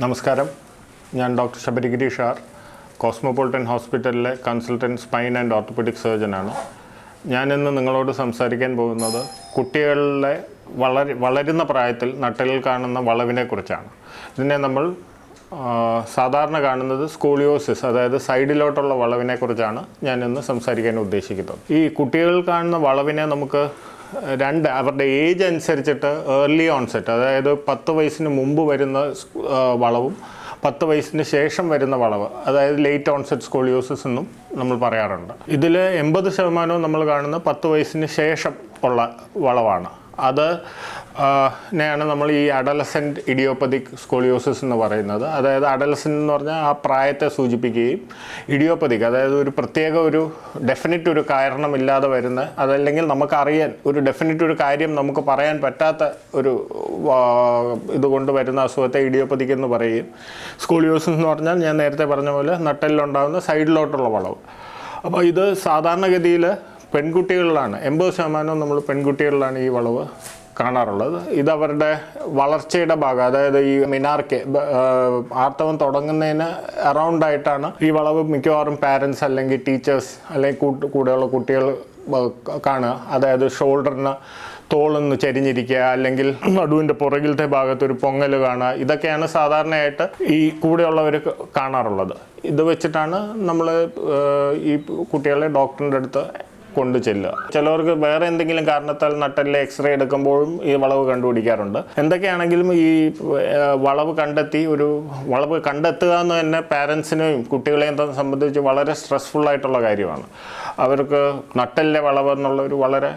നമസ്കാരം, ഞാൻ doctor Sabarigiri ഷാർ, cosmopolitan ഹോസ്പിറ്റലിലെ കൺസൾട്ടൻറ്റ് സ്പൈൻ ആൻഡ് ഓർത്തോപെഡിക് സർജനാണ്. ഞാനിന്ന് നിങ്ങളോട് സംസാരിക്കാൻ പോകുന്നത് കുട്ടികളിലെ വളരുന്ന പ്രായത്തിൽ നട്ടെല്ലിൽ കാണുന്ന വളവിനെക്കുറിച്ചാണ്. ഇതിനെ നമ്മൾ സാധാരണ കാണുന്നത് സ്കോളിയോസിസ്, അതായത് സൈഡിലോട്ടുള്ള വളവിനെക്കുറിച്ചാണ് ഞാനിന്ന് സംസാരിക്കാൻ ഉദ്ദേശിക്കുന്നത്. ഈ കുട്ടികൾ കാണുന്ന വളവിനെ നമുക്ക് അവരുടെ ഏജ് അനുസരിച്ചിട്ട് ഏർലി ഓൺസെറ്റ്, അതായത് 10 വയസ്സിന് മുമ്പ് വരുന്ന വളവും 10 വയസ്സിന് ശേഷം വരുന്ന വളവ്, അതായത് ലേറ്റ് ഓൺസെറ്റ് സ്കോളിയോസിസ് എന്നും നമ്മൾ പറയാറുണ്ട്. ഇതിൽ 80% നമ്മൾ കാണുന്ന 10 വയസ്സിന് ശേഷം ഉള്ള വളവാണ്. അത് നെയാണ് നമ്മൾ ഈ അഡലസെൻ്റ് ഇഡിയോപ്പതിക് സ്കോളിയോസിസ് എന്ന് പറയുന്നത്. അതായത് അഡലസെൻ്റ് എന്ന് പറഞ്ഞാൽ ആ പ്രായത്തെ സൂചിപ്പിക്കുകയും, ഇഡിയോപ്പതിക് അതായത് ഒരു പ്രത്യേക ഒരു ഡെഫിനിറ്റ് ഒരു കാരണമില്ലാതെ വരുന്ന, അതല്ലെങ്കിൽ നമുക്കറിയാൻ ഒരു ഡെഫിനിറ്റ് ഒരു കാര്യം നമുക്ക് പറയാൻ പറ്റാത്ത ഒരു ഇതുകൊണ്ട് വരുന്ന അസുഖത്തെ ഇഡിയോപ്പതിക് എന്ന് പറയുകയും, സ്കോളിയോസിസ് എന്ന് പറഞ്ഞാൽ ഞാൻ നേരത്തെ പറഞ്ഞ പോലെ നട്ടെല്ലുണ്ടാകുന്ന സൈഡിലോട്ടുള്ള വളവ്. അപ്പോൾ ഇത് സാധാരണഗതിയിൽ പെൺകുട്ടികളിലാണ്, 80% നമ്മൾ പെൺകുട്ടികളിലാണ് ഈ വളവ് കാണാറുള്ളത്. ഇതവരുടെ വളർച്ചയുടെ ഭാഗം, അതായത് ഈ മിനാർക്ക് ആർത്തവം തുടങ്ങുന്നതിന് അറൗണ്ടായിട്ടാണ് ഈ വളവ് മിക്കവാറും പാരൻസ് അല്ലെങ്കിൽ ടീച്ചേഴ്സ് അല്ലെങ്കിൽ കൂടെയുള്ള കുട്ടികൾ കാണുക. അതായത് ഷോൾഡറിന് തോളൊന്ന് ചരിഞ്ഞിരിക്കുക, അല്ലെങ്കിൽ നടുവിൻ്റെ പുറകിലത്തെ ഭാഗത്ത് ഒരു പൊങ്ങൽ കാണുക. ഇതൊക്കെയാണ് സാധാരണയായിട്ട് ഈ കൂടെയുള്ളവർ കാണാറുള്ളത്. ഇത് വെച്ചിട്ടാണ് നമ്മൾ ഈ കുട്ടികളെ ഡോക്ടറിൻ്റെ അടുത്ത് കൊണ്ടു ചെല്ലുക. ചിലവർക്ക് വേറെ എന്തെങ്കിലും കാരണത്താൽ നട്ടെല്ലിലെ എക്സ്റേ എടുക്കുമ്പോഴും ഈ വളവ് കണ്ടുപിടിക്കാറുണ്ട്. എന്തൊക്കെയാണെങ്കിലും ഈ വളവ് കണ്ടെത്തുക എന്ന് തന്നെ പാരൻസിനെയും കുട്ടികളെയും സംബന്ധിച്ച് വളരെ സ്ട്രെസ്ഫുള്ളായിട്ടുള്ള കാര്യമാണ്. അവർക്ക് നട്ടെല്ലിലെ വളവ് എന്നുള്ളൊരു വളരെ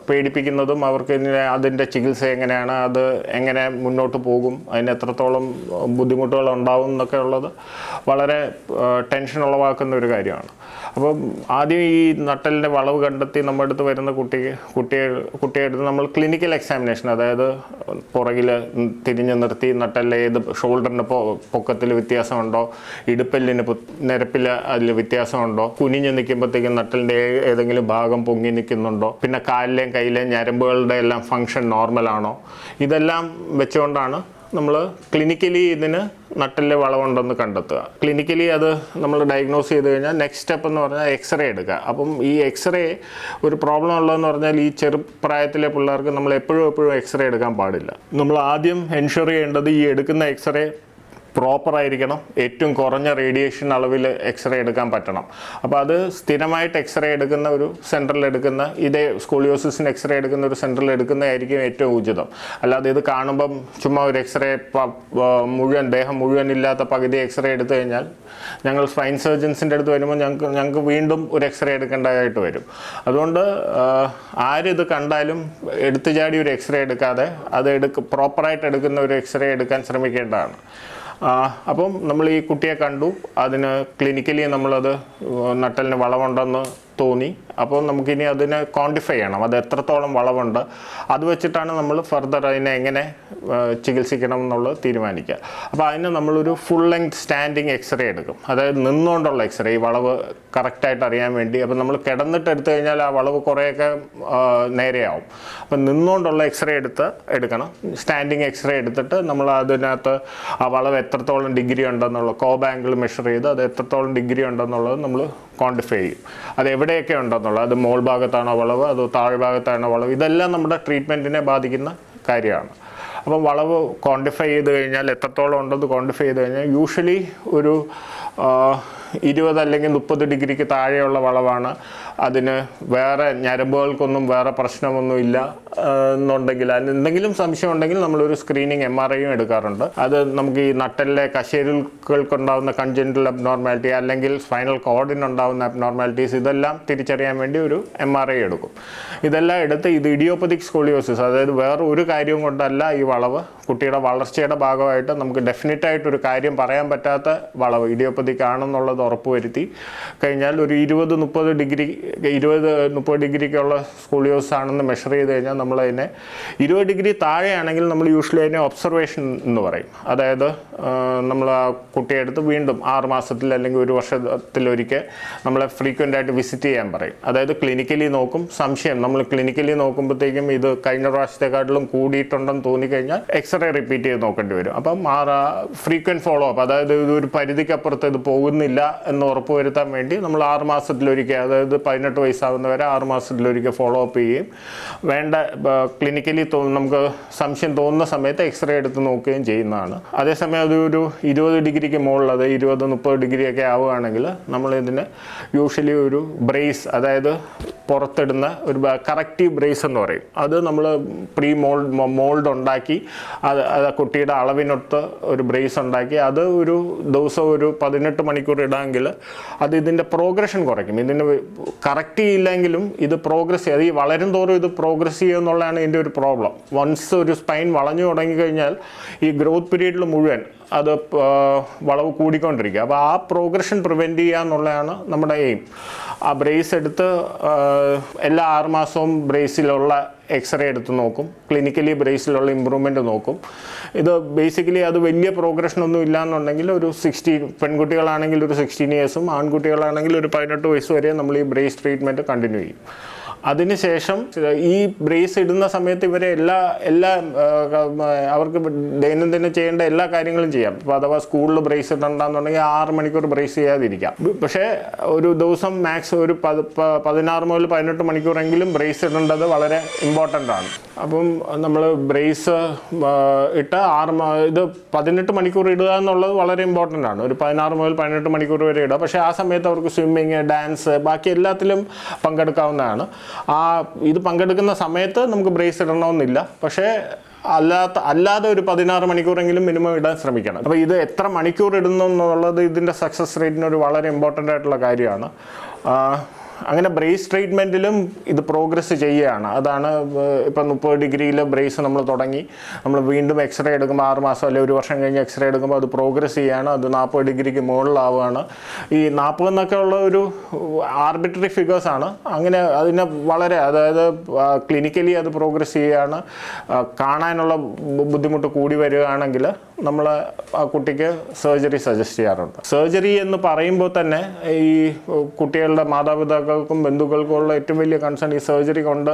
പേടിപ്പിക്കുന്നതും, അവർക്ക് അതിൻ്റെ ചികിത്സ എങ്ങനെയാണ്, അത് എങ്ങനെ മുന്നോട്ട് പോകും, അതിന് എത്രത്തോളം ബുദ്ധിമുട്ടുകൾ ഉണ്ടാവും എന്നൊക്കെ ഉള്ളത് വളരെ ടെൻഷൻ ഉളവാക്കുന്ന ഒരു കാര്യമാണ്. അപ്പം ആദ്യം ഈ നട്ടെല്ലിൻ്റെ വളവ് കണ്ടെത്തി നമ്മുടെ അടുത്ത് വരുന്ന കുട്ടിയെടുത്ത് നമ്മൾ ക്ലിനിക്കൽ എക്സാമിനേഷൻ, അതായത് പുറകിൽ തിരിഞ്ഞു നിർത്തി നട്ടെല്ല് ഏത് ഷോൾഡറിൻ്റെ പൊക്കത്തിൽ വ്യത്യാസമുണ്ടോ, ഇടുപ്പെല്ലിന് നിരപ്പിൽ അതിൽ വ്യത്യാസമുണ്ടോ, കുനിഞ്ഞ് നിൽക്കുമ്പോഴത്തേക്കും നട്ടെല്ലിൻ്റെ ഏതെങ്കിലും ഭാഗം പൊങ്ങി നിൽക്കുന്നുണ്ടോ, പിന്നെ കാലിലെയും കയ്യിലെയും ഞരമ്പുകളുടെ എല്ലാം ഫങ്ഷൻ നോർമലാണോ, ഇതെല്ലാം വെച്ചുകൊണ്ടാണ് നമ്മൾ ക്ലിനിക്കലി ഇതിന് നട്ടെല്ലിലെ വളവുണ്ടെന്ന് കണ്ടെത്തുക. ക്ലിനിക്കലി അത് നമ്മൾ ഡയഗ്നോസ് ചെയ്ത് കഴിഞ്ഞാൽ നെക്സ്റ്റ് സ്റ്റെപ്പ് എന്ന് പറഞ്ഞാൽ എക്സ്റേ എടുക്കുക. അപ്പം ഈ എക്സ്റേ ഒരു പ്രോബ്ലം ഉള്ളതെന്ന് പറഞ്ഞാൽ ഈ ചെറുപ്രായത്തിലെ പിള്ളേർക്ക് നമ്മൾ എപ്പോഴും എക്സ്റേ എടുക്കാൻ പാടില്ല. നമ്മൾ ആദ്യം എൻഷുർ ചെയ്യേണ്ടത് ഈ എടുക്കുന്ന എക്സ്റേ പ്രോപ്പറായിരിക്കണം. ഏറ്റവും കുറഞ്ഞ റേഡിയേഷൻ അളവിൽ എക്സ്റേ എടുക്കാൻ പറ്റണം. അപ്പോൾ അത് സ്ഥിരമായിട്ട് എക്സ്റേ എടുക്കുന്ന ഒരു സെൻറ്ററിൽ എടുക്കുന്ന, ഇതേ സ്കോളിയോസിസിന് എക്സ്റേ എടുക്കുന്ന ഒരു സെൻറ്ററിൽ എടുക്കുന്നതായിരിക്കും ഏറ്റവും ഉചിതം. അല്ലാതെ ഇത് കാണുമ്പം ചുമ്മാ ഒരു എക്സ്റേ ദേഹം മുഴുവൻ ഇല്ലാത്ത പകുതി എക്സ്റേ എടുത്തു കഴിഞ്ഞാൽ ഞങ്ങൾ സ്പൈൻ സർജൻസിൻ്റെ അടുത്ത് വരുമ്പോൾ ഞങ്ങൾക്ക് വീണ്ടും ഒരു എക്സ്റേ എടുക്കേണ്ടതായിട്ട് വരും. അതുകൊണ്ട് ആരിത് കണ്ടാലും എടുത്തു ചാടി ഒരു എക്സ്റേ എടുക്കാതെ അത് പ്രോപ്പറായിട്ട് എടുക്കുന്ന ഒരു എക്സ്റേ എടുക്കാൻ ശ്രമിക്കേണ്ടതാണ്. അപ്പം നമ്മൾ ഈ കുട്ടിയെ കണ്ടു, അതിന് ക്ലിനിക്കലി നമ്മളത് നട്ടെല്ലിന് വളവുണ്ടെന്ന് തോന്നി. അപ്പോൾ നമുക്കിനി അതിനെ ക്വാണ്ടിഫൈ ചെയ്യണം, അത് എത്രത്തോളം വളവുണ്ട്. അത് വെച്ചിട്ടാണ് നമ്മൾ ഫർദർ അതിനെ എങ്ങനെ ചികിത്സിക്കണം എന്നുള്ളത് തീരുമാനിക്കുക. അപ്പോൾ അതിന് നമ്മളൊരു ഫുൾ ലെങ്ത് സ്റ്റാൻഡിങ് എക്സ്റേ എടുക്കും, അതായത് നിന്നുകൊണ്ടുള്ള എക്സ്റേ, ഈ വളവ് കറക്റ്റായിട്ട് അറിയാൻ വേണ്ടി. അപ്പം നമ്മൾ കിടന്നിട്ട് എടുത്തു കഴിഞ്ഞാൽ ആ വളവ് കുറേയൊക്കെ നേരെയാവും. അപ്പം നിന്നുകൊണ്ടുള്ള എക്സ്റേ എടുക്കണം. സ്റ്റാൻഡിങ് എക്സ്റേ എടുത്തിട്ട് നമ്മൾ അതിനകത്ത് ആ വളവ് എത്രത്തോളം ഡിഗ്രി ഉണ്ടെന്നുള്ള കോബ് ആംഗിൾ മെഷർ ചെയ്ത് അത് എത്രത്തോളം ഡിഗ്രി ഉണ്ടെന്നുള്ളത് നമ്മൾ ക്വാണ്ടിഫൈ ചെയ്യും. അത് എവിടെയൊക്കെ ഉണ്ടെന്നുള്ളത്, അത് മോൾ ഭാഗത്താണോ വളവ്, അതോ താഴ്ഭാഗത്താണോ വളവ്, ഇതെല്ലാം നമ്മുടെ ട്രീറ്റ്മെൻറ്റിനെ ബാധിക്കുന്ന കാര്യമാണ്. അപ്പം വളവ് ക്വാണ്ടിഫൈ ചെയ്ത് കഴിഞ്ഞാൽ, എത്രത്തോളം ഉണ്ടെന്ന് ക്വാണ്ടിഫൈ ചെയ്ത് കഴിഞ്ഞാൽ യൂഷ്വലി ഒരു 20 അല്ലെങ്കിൽ 30 ഡിഗ്രിക്ക് താഴെയുള്ള വളവാണ്. അതിന് വേറെ ഞരമ്പുകൾക്കൊന്നും വേറെ പ്രശ്നമൊന്നും ഇല്ല എന്നുണ്ടെങ്കിൽ, അതിന് എന്തെങ്കിലും സംശയം ഉണ്ടെങ്കിൽ നമ്മളൊരു സ്ക്രീനിങ് MRIയും എടുക്കാറുണ്ട്. അത് നമുക്ക് ഈ നട്ടെല്ലിലെ കശേരുക്കൾക്കുണ്ടാകുന്ന കൺജെനിറ്റൽ അബ്നോർമാലിറ്റി അല്ലെങ്കിൽ സ്പൈനൽ കോഡിനുണ്ടാകുന്ന അബ്നോർമാലിറ്റീസ്, ഇതെല്ലാം തിരിച്ചറിയാൻ വേണ്ടി ഒരു MRI എടുക്കും. ഇതെല്ലാം എടുത്ത് ഇത് ഇഡിയോപ്പതിക് സ്കോളിയോസിസ്, അതായത് വേറെ ഒരു കാര്യവും കൊണ്ടല്ല ഈ വളവ്, കുട്ടിയുടെ വളർച്ചയുടെ ഭാഗമായിട്ട് നമുക്ക് ഡെഫിനറ്റായിട്ടൊരു കാര്യം പറയാൻ പറ്റാത്ത വളവ് ഇഡിയോപ്പതിക് ആണെന്നുള്ളത് എന്നുള്ളത് ഉറപ്പുവരുത്തി കഴിഞ്ഞാൽ ഒരു 20-30 ഡിഗ്രിക്കുള്ള സ്കൂളിയോസ് ആണെന്ന് മെഷർ ചെയ്ത് കഴിഞ്ഞാൽ നമ്മളതിനെ 20 ഡിഗ്രി താഴെയാണെങ്കിൽ നമ്മൾ യൂഷ്വലി അതിനെ ഒബ്സർവേഷൻ എന്ന് പറയും. അതായത് നമ്മൾ ആ കുട്ടിയെ എടുത്ത് വീണ്ടും 6 മാസത്തിൽ അല്ലെങ്കിൽ ഒരു വർഷത്തിലൊരിക്കൽ നമ്മളെ ഫ്രീക്വൻ്റ് ആയിട്ട് വിസിറ്റ് ചെയ്യാൻ പറയും. അതായത് ക്ലിനിക്കലി നോക്കും, സംശയം നമ്മൾ ക്ലിനിക്കലി നോക്കുമ്പോഴത്തേക്കും ഇത് കഴിഞ്ഞ പ്രാവശ്യത്തെക്കാട്ടിലും കൂടിയിട്ടുണ്ടെന്ന് തോന്നിക്കഴിഞ്ഞാൽ എക്സ്റേ റിപ്പീറ്റ് ചെയ്ത് നോക്കേണ്ടി വരും. അപ്പം ഫ്രീക്വൻറ്റ് ഫോളോ അപ്പ്, അതായത് ഇതൊരു പരിധിക്കപ്പുറത്ത് ഇത് പോകുന്നില്ല എന്ന് ഉറപ്പുവരുത്താൻ വേണ്ടി നമ്മൾ 6 മാസത്തിലൊരിക്കൽ, അതായത് 18 വയസ്സാവുന്നവരെ 6 മാസത്തിലൊരിക്കൽ ഫോളോ അപ്പ് ചെയ്യുകയും വേണ്ട ക്ലിനിക്കലി നമുക്ക് സംശയം തോന്നുന്ന സമയത്ത് എക്സ്റേ എടുത്ത് നോക്കുകയും ചെയ്യുന്നതാണ്. അതേസമയം അതൊരു 20 ഡിഗ്രിക്ക് മുകളിൽ, അത് 20-30 ഡിഗ്രിയൊക്കെ ആവുകയാണെങ്കിൽ നമ്മളിതിന് യൂഷ്വലി ഒരു ബ്രേസ്, അതായത് പുറത്തിടുന്ന ഒരു കറക്റ്റീവ് ബ്രേസ് എന്ന് പറയും. അത് നമ്മൾ മോൾഡ് ഉണ്ടാക്കി അത് കുട്ടിയുടെ അളവിനൊത്ത് ഒരു ബ്രേസ് ഉണ്ടാക്കി അത് ഒരു ദിവസം ഒരു 18 മണിക്കൂർ ഇടാമെങ്കിൽ അത് ഇതിൻ്റെ പ്രോഗ്രഷൻ കുറയ്ക്കും. ഇതിന് കറക്റ്റ് ചെയ്യില്ലെങ്കിലും ഇത് പ്രോഗ്രസ് ചെയ്യും. അത് ഈ വളരും തോറും ഇത് പ്രോഗ്രസ് ചെയ്യുക എന്നുള്ളതാണ് ഇതിൻ്റെ ഒരു പ്രോബ്ലം. വൺസ് ഒരു സ്പൈൻ വളഞ്ഞു തുടങ്ങിക്കഴിഞ്ഞാൽ ഈ ഗ്രോത്ത് പീരീഡിൽ മുഴുവൻ അത് വളവ് കൂടിക്കൊണ്ടിരിക്കുക. അപ്പോൾ ആ പ്രോഗ്രഷൻ പ്രിവെൻറ്റ് ചെയ്യുക എന്നുള്ളതാണ് നമ്മുടെ എയിം. ആ ബ്രേസ് എടുത്ത് എല്ലാ 6 മാസവും ബ്രേസിലുള്ള എക്സ്റേ എടുത്ത് നോക്കും, ക്ലിനിക്കലി ബ്രേസിലുള്ള ഇമ്പ്രൂവ്മെൻറ്റ് നോക്കും. ഇത് ബേസിക്കലി അത് വലിയ പ്രോഗ്രഷനൊന്നും ഇല്ലയെന്നുണ്ടെങ്കിൽ ഒരു 16, പെൺകുട്ടികളാണെങ്കിൽ ഒരു 16 ഇയേഴ്സും ആൺകുട്ടികളാണെങ്കിൽ ഒരു 18 വയസ്സ് വരെ നമ്മൾ ഈ ബ്രേസ് ട്രീറ്റ്മെൻറ്റ് കണ്ടിന്യൂ ചെയ്യും. അതിനുശേഷം ഈ ബ്രേസ് ഇടുന്ന സമയത്ത് ഇവരെ എല്ലാ അവർക്ക് ദൈനംദിനം ചെയ്യേണ്ട എല്ലാ കാര്യങ്ങളും ചെയ്യാം. ഇപ്പോൾ അഥവാ സ്കൂളിൽ ബ്രേസ് ഇടണ്ടെന്നുണ്ടെങ്കിൽ 6 മണിക്കൂർ ബ്രേസ് ചെയ്യാതിരിക്കാം. പക്ഷേ ഒരു ദിവസം മാക്സ് ഒരു 16 മുതൽ 18 മണിക്കൂറെങ്കിലും ബ്രേസ് ഇടേണ്ടത് വളരെ ഇമ്പോർട്ടൻ്റ് ആണ്. അപ്പം നമ്മൾ ബ്രേസ് ഇട്ട് ഇത് 18 മണിക്കൂർ ഇടുക എന്നുള്ളത് വളരെ ഇമ്പോർട്ടൻ്റ് ആണ്. ഒരു 16 മുതൽ 18 മണിക്കൂർ വരെ ഇടുക. പക്ഷേ ആ സമയത്ത് അവർക്ക് സ്വിമ്മിങ്, ഡാൻസ്, ബാക്കി എല്ലാത്തിലും പങ്കെടുക്കാവുന്നതാണ്. ഇത് പങ്കെടുക്കുന്ന സമയത്ത് നമുക്ക് ബ്രേസ് ഇടണമെന്നില്ല. പക്ഷേ അല്ലാതെ ഒരു 16 മണിക്കൂറെങ്കിലും മിനിമം ഇടാൻ ശ്രമിക്കണം. അപ്പോൾ ഇത് എത്ര മണിക്കൂർ ഇടുന്നു എന്നുള്ളത് ഇതിൻ്റെ സക്സസ് റേറ്റിനൊരു വളരെ ഇമ്പോർട്ടൻ്റ് ആയിട്ടുള്ള കാര്യമാണ്. അങ്ങനെ ബ്രേസ് ട്രീറ്റ്മെൻറ്റിലും ഇത് പ്രോഗ്രസ് ചെയ്യുകയാണ്. അതാണ് ഇപ്പം 30 ഡിഗ്രിയിൽ ബ്രേസ് നമ്മൾ തുടങ്ങി, നമ്മൾ വീണ്ടും എക്സ്റേ എടുക്കുമ്പോൾ 6 മാസം അല്ലെങ്കിൽ ഒരു വർഷം കഴിഞ്ഞ് എക്സ്റേ എടുക്കുമ്പോൾ അത് പ്രോഗ്രസ് ചെയ്യുകയാണ്. അത് 40 ഡിഗ്രിക്ക് മുകളിലാവുകയാണ്. ഈ 40 എന്നൊക്കെ ഉള്ള ഒരു ആർബിട്രറി ഫിഗേഴ്സാണ്. അങ്ങനെ അതിനെ വളരെ, അതായത് ക്ലിനിക്കലി അത് പ്രോഗ്രസ് ചെയ്യുകയാണ്. കാണാനുള്ള ബുദ്ധിമുട്ട് കൂടി വരികയാണെങ്കിൽ നമ്മൾ ആ കുട്ടിക്ക് സർജറി സജസ്റ്റ് ചെയ്യാറുണ്ട്. സർജറി എന്ന് പറയുമ്പോൾ തന്നെ ഈ കുട്ടികളുടെ മാതാപിതാക്കൾക്കും ബന്ധുക്കൾക്കും ഉള്ള ഏറ്റവും വലിയ കൺസേൺ ഈ സർജറി കൊണ്ട്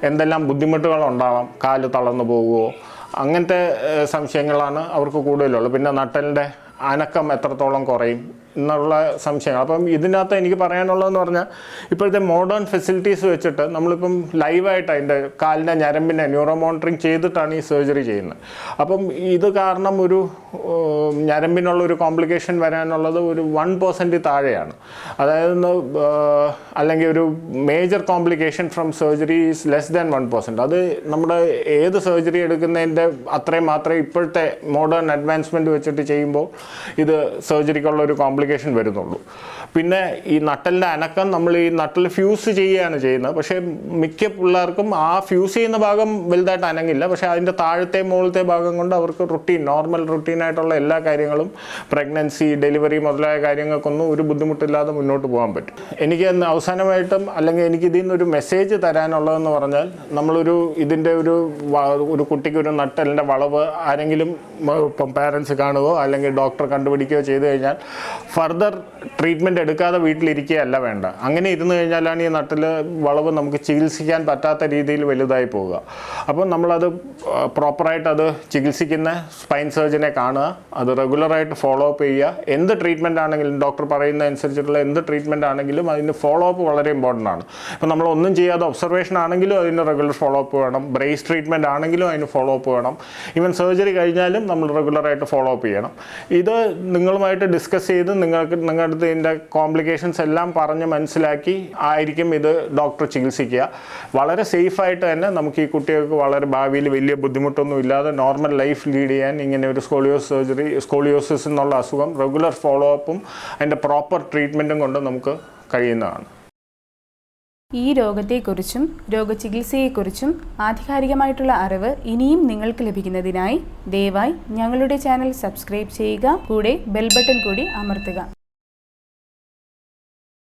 എന്തെല്ലാം ബുദ്ധിമുട്ടുകളുണ്ടാവാം. കാല് തളർന്നു പോകുമോ, അങ്ങനത്തെ സംശയങ്ങളാണ് അവർക്ക് കൂടുതലുള്ളത്. പിന്നെ നട്ടലിൻ്റെ അനക്കം എത്രത്തോളം കുറയും എന്നുള്ള സംശയങ്ങൾ. അപ്പം ഇതിനകത്ത് എനിക്ക് പറയാനുള്ളതെന്ന് പറഞ്ഞാൽ ഇപ്പോഴത്തെ മോഡേൺ ഫെസിലിറ്റീസ് വെച്ചിട്ട് നമ്മളിപ്പം ലൈവായിട്ട് അതിൻ്റെ കാലിൻ്റെ ഞരമ്പിനെ ന്യൂറോ മോണിറ്ററിങ് ചെയ്തിട്ടാണ് ഈ സർജറി ചെയ്യുന്നത്. അപ്പം ഇത് കാരണം ഒരു ഞരമ്പിനുള്ള ഒരു കോംപ്ലിക്കേഷൻ വരാനുള്ളത് ഒരു 1% താഴെയാണ്. അതായത് അല്ലെങ്കിൽ ഒരു major complication from surgery is less than 1%. അത് നമ്മുടെ ഏത് സർജറി എടുക്കുന്നതിൻ്റെ അത്രയും മാത്രമേ ഇപ്പോഴത്തെ മോഡേൺ അഡ്വാൻസ്മെൻറ്റ് വെച്ചിട്ട് ചെയ്യുമ്പോൾ ഇത് സർജറിക്കുള്ള ഒരു കോംപ്ലിക്കേഷൻ വരുന്നുള്ളൂ. പിന്നെ ഈ നട്ടലിൻ്റെ അനക്കം നമ്മൾ ഈ നട്ടൽ ഫ്യൂസ് ചെയ്യുകയാണ് ചെയ്യുന്നത്. പക്ഷേ മിക്ക പിള്ളേർക്കും ആ ഫ്യൂസ് ചെയ്യുന്ന ഭാഗം വലുതായിട്ട് അനങ്ങില്ല. പക്ഷേ അതിൻ്റെ താഴത്തെ മുകളിലത്തെ ഭാഗം കൊണ്ട് അവർക്ക് നോർമൽ റുട്ടീനായിട്ടുള്ള എല്ലാ കാര്യങ്ങളും, പ്രഗ്നൻസി, ഡെലിവറി മുതലായ കാര്യങ്ങൾക്കൊന്നും ഒരു ബുദ്ധിമുട്ടില്ലാതെ മുന്നോട്ട് പോകാൻ പറ്റും. എനിക്ക് അവസാനമായിട്ടും അല്ലെങ്കിൽ എനിക്ക് ഇതിൽ നിന്നൊരു മെസ്സേജ് തരാനുള്ളതെന്ന് പറഞ്ഞാൽ, ഇതിൻ്റെ ഒരു കുട്ടിക്ക് ഒരു നട്ടലിൻ്റെ വളവ് ആരെങ്കിലും ഇപ്പം പാരൻസ് കാണുകയോ അല്ലെങ്കിൽ ഡോക്ടർ കണ്ടുപിടിക്കുകയോ ചെയ്തു കഴിഞ്ഞാൽ ഫർദർ ട്രീറ്റ്മെൻറ്റ് എടുക്കാതെ വീട്ടിലിരിക്കുകയല്ല വേണ്ട. അങ്ങനെ ഇരുന്ന് കഴിഞ്ഞാലാണ് ഈ നട്ടിൽ വളവ് നമുക്ക് ചികിത്സിക്കാൻ പറ്റാത്ത രീതിയിൽ വലുതായി പോവുക. അപ്പോൾ നമ്മളത് പ്രോപ്പറായിട്ട് അത് ചികിത്സിക്കുന്ന സ്പൈൻ സർജനെ കാണുക, അത് റെഗുലറായിട്ട് ഫോളോ അപ്പ് ചെയ്യുക. എന്ത് ട്രീറ്റ്മെൻറ്റ് ആണെങ്കിലും ഡോക്ടർ പറയുന്ന അനുസരിച്ചിട്ടുള്ള എന്ത് ട്രീറ്റ്മെൻറ്റ് ആണെങ്കിലും അതിന് ഫോളോ അപ്പ് വളരെ ഇമ്പോർട്ടൻ്റ് ആണ്. ഇപ്പോൾ നമ്മളൊന്നും ചെയ്യാതെ ഒബ്സർവേഷൻ ആണെങ്കിലും അതിന് റെഗുലർ ഫോളോ അപ്പ് വേണം. ബ്രേസ് ട്രീറ്റ്മെൻറ്റ് ആണെങ്കിലും അതിന് ഫോളോ അപ്പ് വേണം. ഈവൻ സർജറി കഴിഞ്ഞാലും നമ്മൾ റെഗുലറായിട്ട് ഫോളോ അപ്പ് ചെയ്യണം. ഇത് നിങ്ങളുമായിട്ട് ഡിസ്കസ് ചെയ്ത് നിങ്ങളുടെ അടുത്ത് ഇതിൻ്റെ കോംപ്ലിക്കേഷൻസ് എല്ലാം പറഞ്ഞ് മനസ്സിലാക്കി ആയിരിക്കും ഇത് ഡോക്ടർ ചികിത്സിക്കുക. വളരെ സേഫായിട്ട് തന്നെ നമുക്ക് ഈ കുട്ടികൾക്ക് വളരെ ഭാവിയിൽ വലിയ ബുദ്ധിമുട്ടൊന്നും ഇല്ലാതെ നോർമൽ ലൈഫ് ലീഡ് ചെയ്യാൻ ഇങ്ങനെ ഒരു സ്കോളിയോസിസ് എന്നുള്ള അസുഖം റെഗുലർ ഫോളോ അപ്പും അതിൻ്റെ പ്രോപ്പർ ട്രീറ്റ്മെൻറ്റും കൊണ്ട് നമുക്ക് കഴിയുന്നതാണ്. ഈ രോഗത്തെക്കുറിച്ചും രോഗചികിത്സയെക്കുറിച്ചും ആധികാരികമായിട്ടുള്ള അറിവ് ഇനിയും നിങ്ങൾക്ക് ലഭിക്കുന്നതിനായി ദയവായി ഞങ്ങളുടെ ചാനൽ സബ്സ്ക്രൈബ് ചെയ്യുക. കൂടെ ബെൽ ബട്ടൺ കൂടി അമർത്തുക.